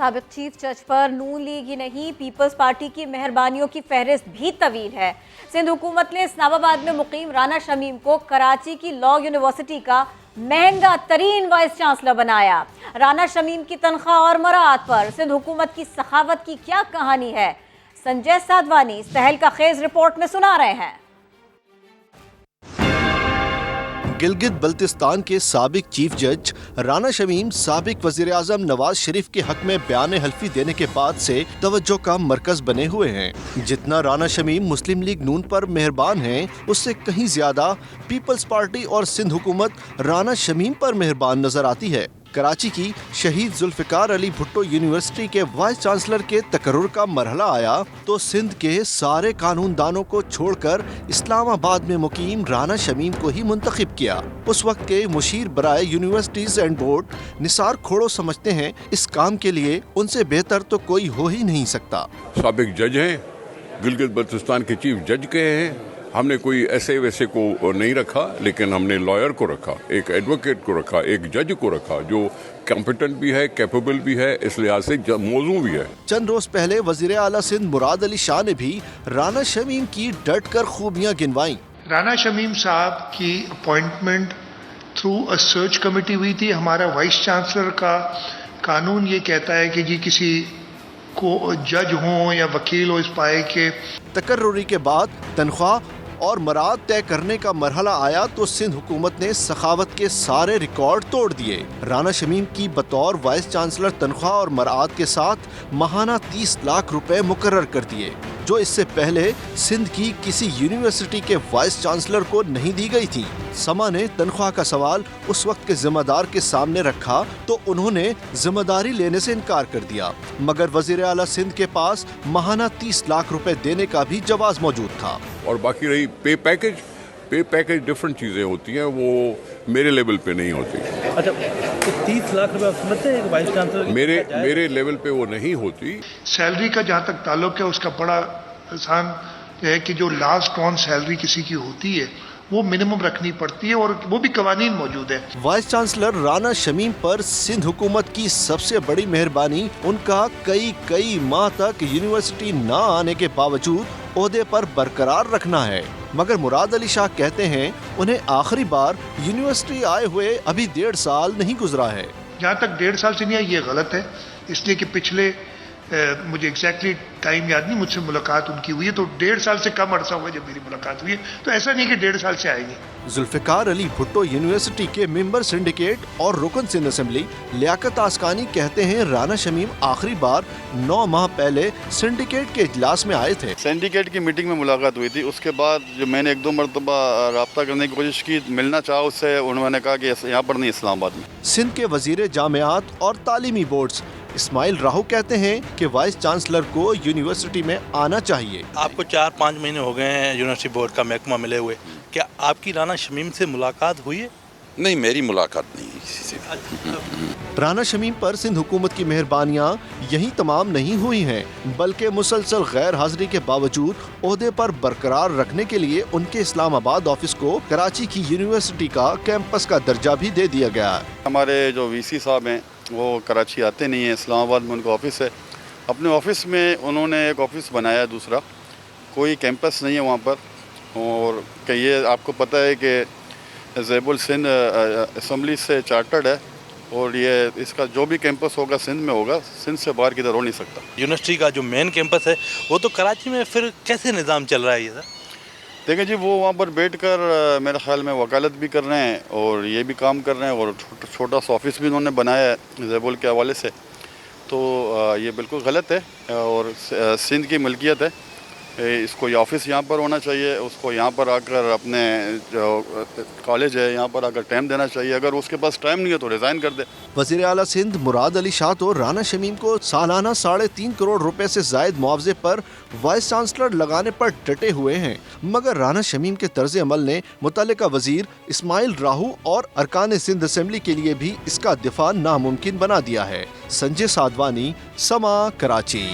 سابق چیف جج پر نون لیگ ہی نہیں پیپلز پارٹی کی مہربانیوں کی فہرست بھی طویل ہے۔ سندھ حکومت نے اسلام آباد میں مقیم رانا شمیم کو کراچی کی لاء یونیورسٹی کا مہنگا ترین وائس چانسلر بنایا۔ رانا شمیم کی تنخواہ اور مراعات پر سندھ حکومت کی سخاوت کی کیا کہانی ہے، سنجے سادھوانی اس تحلیل خیز رپورٹ میں سنا رہے ہیں۔ گلگت بلتستان کے سابق چیف جج رانا شمیم سابق وزیر اعظم نواز شریف کے حق میں بیان حلفی دینے کے بعد سے توجہ کا مرکز بنے ہوئے ہیں۔ جتنا رانا شمیم مسلم لیگ نون پر مہربان ہیں، اس سے کہیں زیادہ پیپلز پارٹی اور سندھ حکومت رانا شمیم پر مہربان نظر آتی ہے۔ کراچی کی شہید ذوالفقار علی بھٹو یونیورسٹی کے وائس چانسلر کے تقرر کا مرحلہ آیا تو سندھ کے سارے قانون دانوں کو چھوڑ کر اسلام آباد میں مقیم رانا شمیم کو ہی منتخب کیا۔ اس وقت کے مشیر برائے یونیورسٹیز اینڈ بورڈ نثار کھوڑو سمجھتے ہیں اس کام کے لیے ان سے بہتر تو کوئی ہو ہی نہیں سکتا۔ سابق جج ہیں، گلگت بلتستان کے چیف جج کے ہیں، ہم نے کوئی ایسے ویسے کو نہیں رکھا، لیکن ہم نے لائر کو رکھا، ایک ایڈوکیٹ کو رکھا، ایک جج کو رکھا جو کمپیٹنٹ بھی ہے، کیپیبل بھی ہے، اس لحاظ سے موضوع بھی ہے۔ چند روز پہلے وزیر اعلیٰ سندھ مراد علی شاہ نے بھی رانا شمیم کی ڈٹ کر خوبیاں گنوائیں۔ رانا شمیم صاحب کی appointment through a search committee ہوئی تھی۔ ہمارا وائس چانسلر کا قانون یہ کہتا ہے کہ جی کسی کو جج ہوں یا وکیل ہو اس پائے کے تقرری کے بعد تنخواہ اور مراعات طے کرنے کا مرحلہ آیا تو سندھ حکومت نے سخاوت کے سارے ریکارڈ توڑ دیے۔ رانا شمیم کی بطور وائس چانسلر تنخواہ اور مراعات کے ساتھ ماہانہ 30 لاکھ روپے مقرر کر دیے، جو اس سے پہلے سندھ کی کسی یونیورسٹی کے وائس چانسلر کو نہیں دی گئی تھی۔ سما نے تنخواہ کا سوال اس وقت کے ذمہ دار کے سامنے رکھا تو انہوں نے ذمہ داری لینے سے انکار کر دیا، مگر وزیر اعلیٰ سندھ کے پاس ماہانہ 30 لاکھ روپے دینے کا بھی جواز موجود تھا۔ اور باقی رہی پے پیکج ڈفرینٹ چیزیں ہوتی ہیں، وہ میرے لیول پہ نہیں ہوتی۔ اچھا، 30 لاکھ روپے آپ سمجھتے ہیں کہ وائس چانسلر میرے لیول پہ وہ نہیں ہوتی۔ سیلری کا جہاں تک تعلق ہے، اس کا بڑا آسان ہے کہ جو لاسٹ آن سیلری کسی کی ہوتی ہے وہ منیمم رکھنی پڑتی ہے، اور وہ بھی قوانین موجود ہے۔ وائس چانسلر رانا شمیم پر سندھ حکومت کی سب سے بڑی مہربانی ان کا کئی ماہ تک یونیورسٹی نہ آنے کے باوجود عہدے پر برقرار رکھنا ہے، مگر مراد علی شاہ کہتے ہیں انہیں آخری بار یونیورسٹی آئے ہوئے ابھی 1.5 سال نہیں گزرا ہے۔ جہاں تک 1.5 سال سے نہیں ہے، یہ غلط ہے، اس لیے کہ پچھلے مجھے ایگزیکٹلی ٹائم یاد نہیں، مجھ سے ملاقات ان کی ہوئی ہے تو 1.5 سال سے کم عرصہ ہوا جب میری ملاقات ہوئی ہے، تو ایسا نہیں کہ 1.5 سال سے آئے گی۔ ذوالفقار علی بھٹو یونیورسٹی کے ممبر سنڈیکیٹ اور رکن سندھ اسمبلی لیاقت آسکانی کہتے ہیں رانا شمیم آخری بار 9 ماہ پہلے سنڈیکیٹ کے اجلاس میں آئے تھے۔ سنڈیکیٹ کی میٹنگ میں ملاقات ہوئی تھی، اس کے بعد جو میں نے 1-2 مرتبہ رابطہ کرنے کی کوشش کی، ملنا چاہا اس سے، انہوں نے کہا کہ یہاں پر نہیں، اسلام آباد میں۔ سندھ کے وزیر جامعات اور تعلیمی بورڈز اسماعیل راہو کہتے ہیں کہ وائس چانسلر کو یونیورسٹی میں آنا چاہیے۔ آپ کو 4-5 مہینے ہو گئے ہیں یونیورسٹی بورڈ کا محکمہ ملے ہوئے، کیا آپ کی رانا شمیم سے ملاقات ہوئی ہے؟ نہیں، میری ملاقات نہیں کسی سے۔ رانا شمیم پر سندھ حکومت کی مہربانیاں یہی تمام نہیں ہوئی ہیں، بلکہ مسلسل غیر حاضری کے باوجود عہدے پر برقرار رکھنے کے لیے ان کے اسلام آباد آفس کو کراچی کی یونیورسٹی کا کیمپس کا درجہ بھی دے دیا گیا ہے۔ ہمارے جو وی سی صاحب ہیں وہ کراچی آتے نہیں ہیں، اسلام آباد میں ان کا آفس ہے۔ اپنے آفس میں انہوں نے ایک آفس بنایا دوسرا، کوئی کیمپس نہیں ہے وہاں پر، اور کہ یہ آپ کو پتہ ہے کہ زیب السندھ اسمبلی سے چارٹرڈ ہے، اور یہ اس کا جو بھی کیمپس ہوگا سندھ میں ہوگا، سندھ سے باہر کدھر ہو نہیں سکتا۔ یونیورسٹی کا جو مین کیمپس ہے وہ تو کراچی میں، پھر کیسے نظام چل رہا ہے یہ سر؟ دیکھیں جی، وہ وہاں پر بیٹھ کر میرے خیال میں وکالت بھی کر رہے ہیں اور یہ بھی کام کر رہے ہیں، اور چھوٹا سا آفس بھی انہوں نے بنایا ہے زیبول کے حوالے سے، تو یہ بالکل غلط ہے اور سندھ کی ملکیت ہے۔ اس کو یہ آفس یہاں پر ہونا چاہیے، اس کو یہاں پر آ کر اپنے جو کالج ہے یہاں پر آ کر ٹائم دینا چاہیے، اگر اس کے پاس ٹائم نہیں ہے تو ریزائن کر دے۔ وزیر اعلیٰ سندھ مراد علی شاہ تو رانا شمیم کو سالانہ 3.5 کروڑ روپے سے زائد معاوضے پر وائس چانسلر لگانے پر ڈٹے ہوئے ہیں، مگر رانا شمیم کے طرز عمل نے متعلقہ وزیر اسماعیل راہو اور ارکان سندھ اسمبلی کے لیے بھی اس کا دفاع ناممکن بنا دیا ہے۔ سنجے سادھوانی، سما، کراچی۔